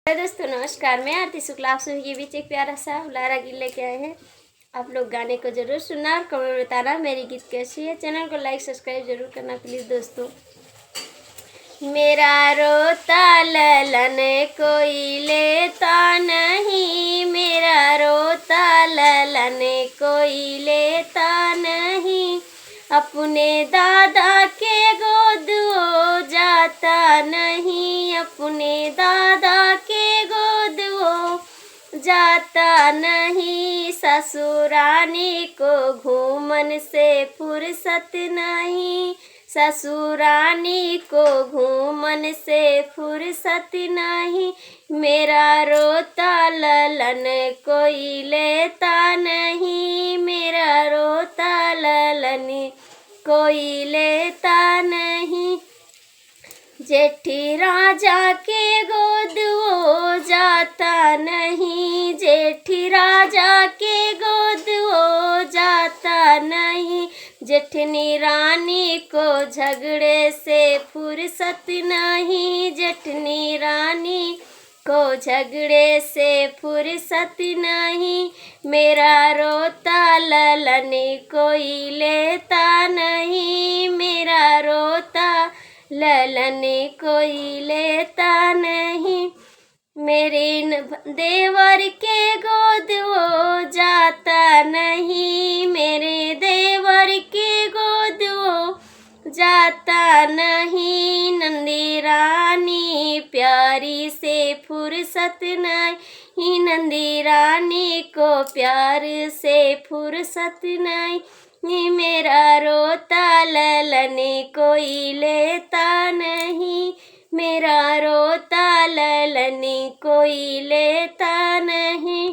Hello दोस्तों, नमस्कार। मैं आरती शुक्ला आप सभी के बीच एक प्यारा सा हुलारा गीत लेके आए हैं। आप लोग गाने को जरूर सुनना और कमेंट बताना मेरी गीत कैसी है। चैनल को लाइक सब्सक्राइब जरूर करना प्लीज़ दोस्तों। मेरा रोता ललन कोई लेता नहीं, मेरा रोता ललन कोई लेता नहीं, अपने दादा के गोद वो जाता नहीं, अपने दादा के गोद वो जाता नहीं, ससुरानी को घूमन से फुर्सत नहीं, ससुरानी को घूमन से फुर्सत नहीं, मेरा रोता ललन कोई लेता नहीं, मेरा रोता ललन कोई लेता नहीं, जेठी राजा के गोद वो जाता नहीं, जेठी राजा के गोद वो जाता नहीं, जेठनी रानी को झगड़े से फुर्सत नहीं, जेठनी रानी को झगड़े से फुर्सत नहीं, मेरा रोता ललन कोई लेता नहीं, मेरा रोता ललन कोई लेता नहीं, मेरे देवर के गोद वो जाता नहीं, मेरे देवर के गोद वो जाता नहीं, नंदी रानी प्यारी से फुर्सत नहीं, नंदी रानी को प्यार से फुर्सत नहीं, मेरा रोता ललन कोई लेता नहीं, मेरा रोता ललन कोई लेता